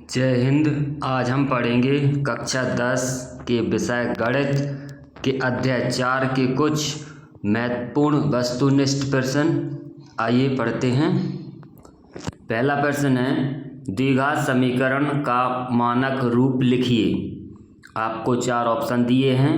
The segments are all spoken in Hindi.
जय हिंद। आज हम पढ़ेंगे कक्षा 10 के विषय गणित के अध्याय 4 के कुछ महत्वपूर्ण वस्तुनिष्ठ प्रश्न। आइए पढ़ते हैं। पहला प्रश्न है, द्विघात समीकरण का मानक रूप लिखिए। आपको 4 ऑप्शन दिए हैं,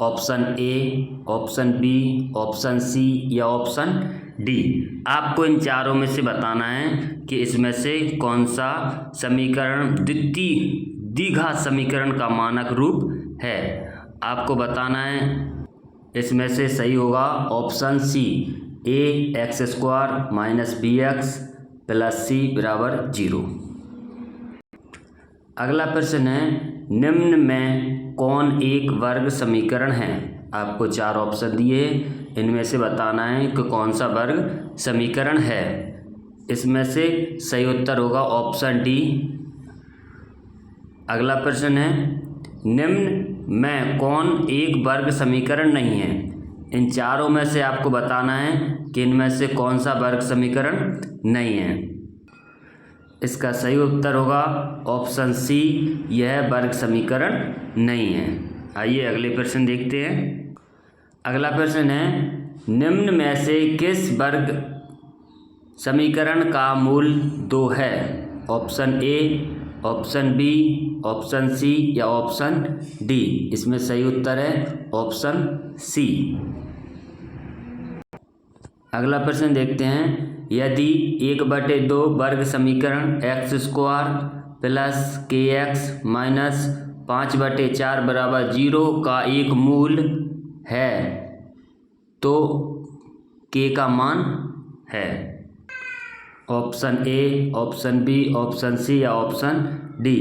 option A, option B, option C या ऑप्शन डी। आपको इन चारों में से बताना है कि इसमें से कौन सा समीकरण द्विघात समीकरण का मानक रूप है। आपको बताना है इसमें से सही होगा option C, A X square minus B X plus C बराबर 0। अगला प्रश्न है, निम्न में कौन एक वर्ग समीकरण है। आपको 4 ऑप्शन दिए, इनमें से बताना है कि कौन सा वर्ग समीकरण है। इसमें से सही उत्तर होगा ऑप्शन डी। अगला प्रश्न है, निम्न में कौन एक वर्ग समीकरण नहीं है। इन चारों में से आपको बताना है कि इनमें से कौन सा वर्ग समीकरण नहीं है। इसका सही उत्तर होगा ऑप्शन सी, यह वर्ग समीकरण नहीं है। आइए अगले प्रश्न देखते हैं। अगला प्रश्न है, निम्न में से किस वर्ग समीकरण का मूल 2 है। Option A, option B, option C या ऑप्शन डी। इसमें सही उत्तर है ऑप्शन सी। अगला प्रश्न देखते हैं, यदि 1/2 वर्ग समीकरण एक्स स्क्वायर प्लस के एक्स माइनस 5/4 बराबर 0 का एक मूल है तो के का मान है। Option A, option B, option C या ऑप्शन डी।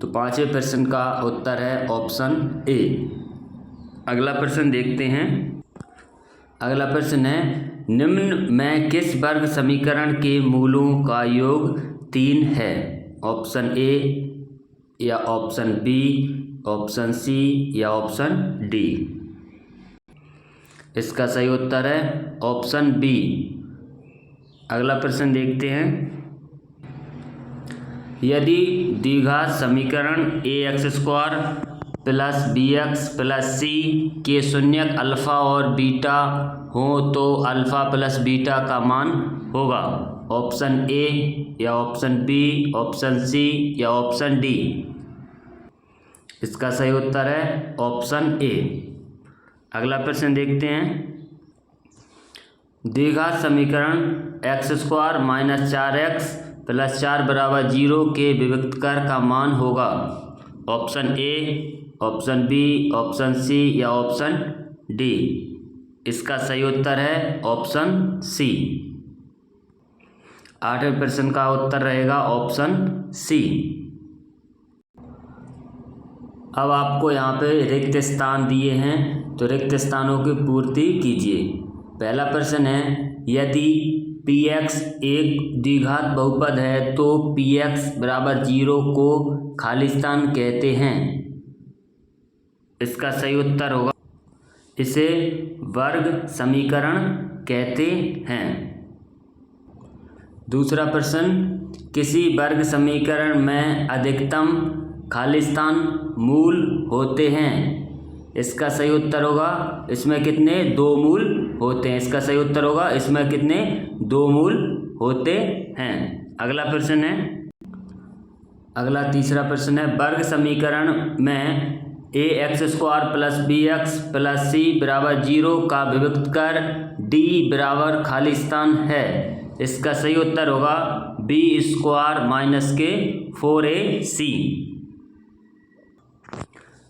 तो 5वें प्रश्न का उत्तर है ऑप्शन ए। अगला प्रश्न देखते हैं। अगला प्रश्न है, निम्न में किस वर्ग समीकरण के मूलों का योग 3 है। ऑप्शन ए या ऑप्शन बी, ऑप्शन सी या ऑप्शन डी। इसका सही उत्तर है ऑप्शन बी। अगला प्रश्न देखते हैं, यदि द्विघात समीकरण A X square plus B X plus C के शून्यक अल्फा और बीटा हो तो अल्फा प्लस बीटा का मान होगा। ऑप्शन ए या ऑप्शन बी, ऑप्शन सी या ऑप्शन डी। इसका सही उत्तर है ऑप्शन ए। अगला प्रश्न देखते हैं, द्विघात समीकरण x square minus 4x plus 4 बराबर 0 के विविक्तकर का मान होगा। Option A, option B, option C या ऑप्शन डी। इसका सही उत्तर है ऑप्शन सी। 8वें प्रश्न का उत्तर रहेगा ऑप्शन सी। अब आपको यहाँ पे रिक्त स्थान दिए हैं तो रिक्त स्थानों की पूर्ति कीजिए। पहला प्रश्न है, यदि px एक द्विघात बहुपद है तो px बराबर 0 को खाली स्थान कहते हैं। इसका सही उत्तर होगा, इसे वर्ग समीकरण कहते हैं। दूसरा प्रश्न, किसी वर्ग समीकरण में अधिकतम खाली स्थान मूल होते हैं। इसका सही उत्तर होगा, इसमें कितने 2 मूल होते हैं। इसका सही उत्तर होगा, इसमें कितने 2 मूल होते हैं। अगला प्रश्न है, अगला तीसरा प्रश्न है, वर्ग समीकरण में A X square plus B X plus C बराबर 0 का विविक्तकर डी बराबर खाली स्थान है। इसका सही उत्तर होगा बी स्क्वायर माइनस के 4ac।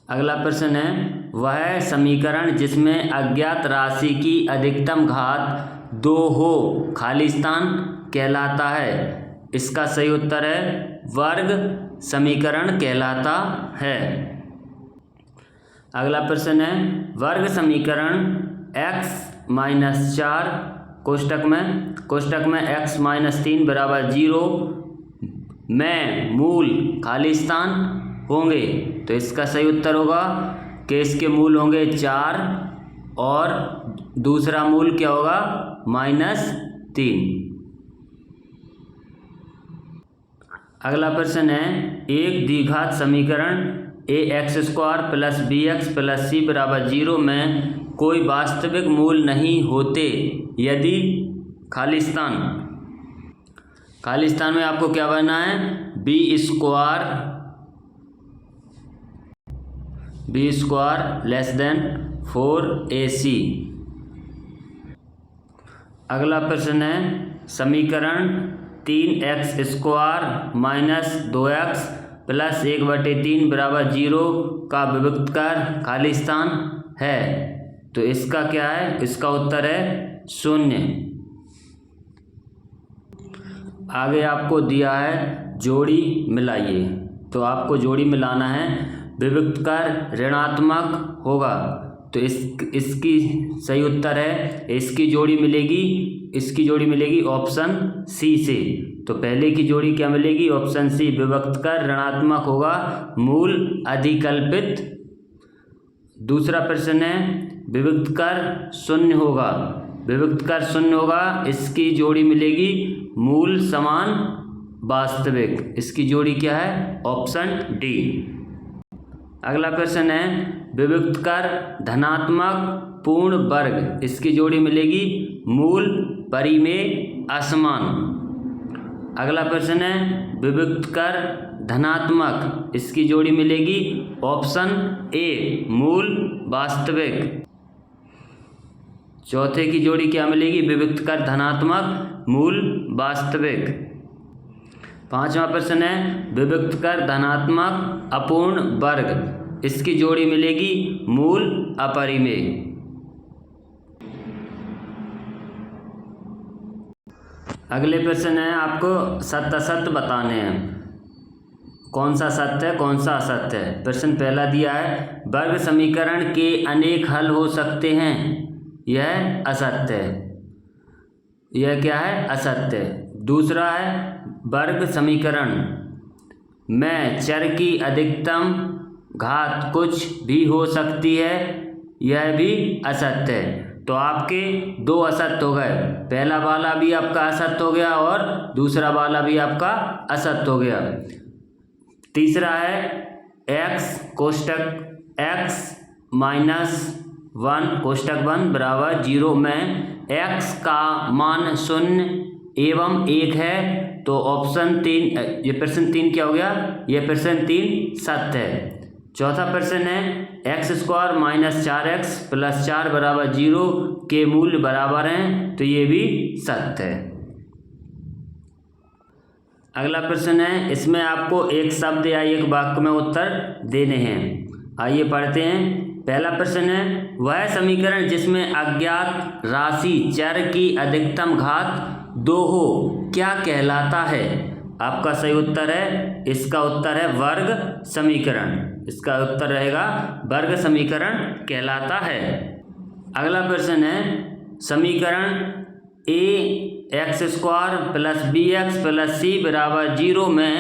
अगला प्रश्न है, वह समीकरण जिसमें अज्ञात राशि की अधिकतम घात 2 हो खाली स्थान कहलाता है। इसका सही उत्तर है वर्ग समीकरण कहलाता है। अगला प्रश्न है, वर्ग समीकरण x माइनस 4 कोष्टक में x माइनस 3 बराबर 0 में मूल खाली स्थान होंगे। तो इसका सही उत्तर होगा कि इसके मूल होंगे 4 और दूसरा मूल क्या होगा -3। अगला प्रश्न है एक द्विघात समीकरण ax² plus bx plus c बराबर 0 में कोई वास्तविक मूल नहीं होते यदि खालिस्तान में आपको क्या बनना है b² लेस देन 4ac। अगला प्रश्न है समीकरण 3x² माइनस 2x प्लस 1/3 बराबर 0 का विभक्तकार खालिस्तान है, तो इसका क्या है? इसका उत्तर है 0। आगे आपको दिया है जोड़ी मिलाइए, तो आपको जोड़ी मिलाना है। विभक्तकार ऋणात्मक होगा तो इसकी सही उत्तर है इसकी जोड़ी मिलेगी ऑप्शन सी से। तो पहले की जोड़ी क्या मिलेगी? ऑप्शन सी, विभक्तकार ऋणात्मक होगा, मूल अधिकल्पित। दूसरा प्रश्न है विभक्तकार शून्य होगा, इसकी जोड़ी मिलेगी मूल समान वास्तविक। इसकी जोड़ी क्या है? Option D. अगला प्रश्न है विभक्तकार धनात्मक पूर्ण वर्ग, इसकी जोड़ी मिलेगी मूल परिमेय असमान। अगला प्रश्न है विभक्तकार धनात्मक, इसकी जोड़ी मिलेगी ऑप्शन ए मूल वास्तविक। चौथे की जोड़ी क्या मिलेगी? विभक्तकार धनात्मक मूल वास्तविक। पांचवा प्रश्न है विभक्तकार धनात्मक अपूर्ण वर्ग, इसकी जोड़ी मिलेगी मूल अपरिमेय। अगले प्रश्न है आपको सत्य असत्य बताने हैं, कौन सा सत्य है कौन सा असत्य है। प्रश्न पहला दिया है वर्ग समीकरण के अनेक हल हो सकते हैं, यह असत्य है। यह क्या है? असत्य है। दूसरा है वर्ग समीकरण में चर की अधिकतम घात कुछ भी हो सकती है, यह भी असत्य है। तो आपके दो असत्य हो गए, पहला वाला भी आपका असत्य हो गया और दूसरा वाला भी आपका असत्य हो गया। तीसरा है x कोष्टक x माइनस 1 कोष्टक 1 बराबर 0 में x का मान 0 एवं 1 है, तो ऑप्शन 3, ये प्रश्न 3 क्या हो गया? ये प्रश्न 3 सत्य है। चौथा प्रश्न है x² माइनस 4x प्लस 4 बराबर 0 के मूल्य बराबर हैं, तो ये भी सत्य है। अगला प्रश्न है इसमें आपको एक शब्द या एक वाक्य में उत्तर देने हैं। आइए पढ़ते हैं। पहला प्रश्न है वह समीकरण जिसमें अज्ञात राशि चर की अधिकतम घात 2 हो क्या कहलाता है? आपका सही उत्तर है, इसका उत्तर है वर्ग समीकरण। इसका उत्तर रहेगा वर्ग समीकरण कहलाता है। अगला प्रश्न है समीकरण ax² plus bx plus c बराबर 0 में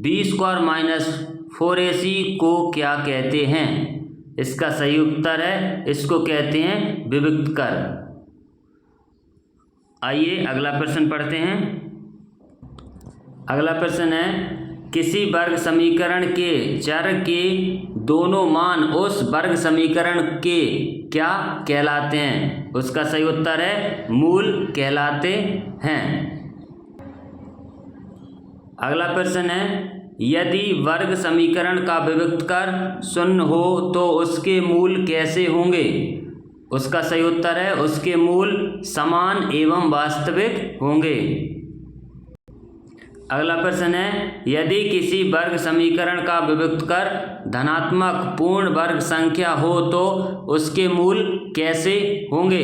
b² माइनस 4ac को क्या कहते हैं? इसका सही उत्तर है इसको कहते हैं विभक्तकार। आइए अगला प्रश्न पढ़ते हैं। अगला प्रश्न है किसी वर्ग समीकरण के चर के दोनों मान उस वर्ग समीकरण के क्या कहलाते हैं? उसका सही उत्तर है मूल कहलाते हैं। अगला प्रश्न है यदि वर्ग समीकरण का विभक्तकार 0 हो तो उसके मूल कैसे होंगे? उसका सही उत्तर है उसके मूल समान एवं वास्तविक होंगे। अगला प्रश्न है यदि किसी वर्ग समीकरण का विभक्तकार धनात्मक पूर्ण वर्ग संख्या हो तो उसके मूल कैसे होंगे?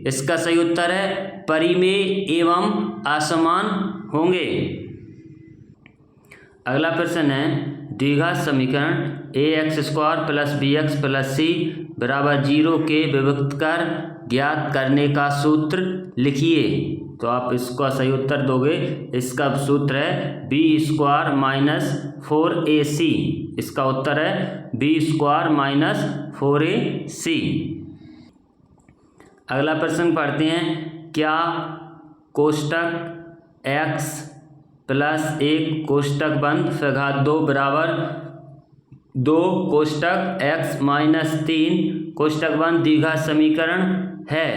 इसका सही उत्तर है परिमेय एवं असमान होंगे। अगला प्रश्न है द्विघात समीकरण ax² plus bx plus c बराबर 0 के विभक्तकार ज्ञात करने का सूत्र लिखिए। तो आप इसका सही उत्तर दोगे, इसका सूत्र है b² माइनस 4ac। इसका उत्तर है b² माइनस 4ac। अगला प्रश्न पढ़ते हैं क्या कोष्टक x प्लस 1 कोष्टक बंद फिर घात 2 बराबर 2 कोष्टक x माइनस 3 कोष्टक बंद द्विघात समीकरण है।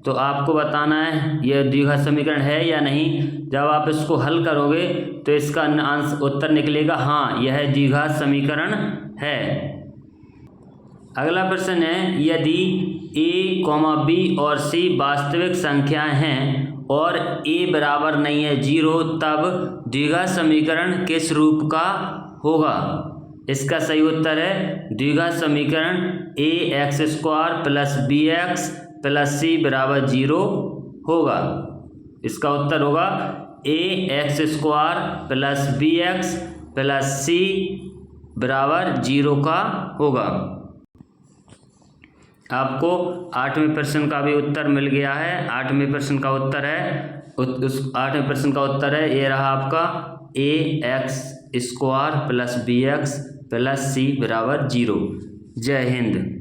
तो आपको बताना है यह द्विघात समीकरण है या नहीं। जब आप इसको हल करोगे तो इसका उत्तर निकलेगा हाँ यह द्विघात समीकरण है। अगला प्रश्न है यदि a, b और c वास्तविक संख्याएं हैं और a बराबर नहीं है 0 तब द्विघात समीकरण किस रूप का होगा। इसका सही उत्तर है द्विघात समीकरण ax² plus bx plus c बराबर 0 होगा। इसका उत्तर होगा ax² plus bx plus c बराबर 0 का होगा। आपको 8वें प्रश्न का भी उत्तर मिल गया है। 8वें प्रश्न का उत्तर है उस 8वें प्रश्न का उत्तर है ये रहा आपका ax² plus bx plus c बराबर 0। जय हिंद।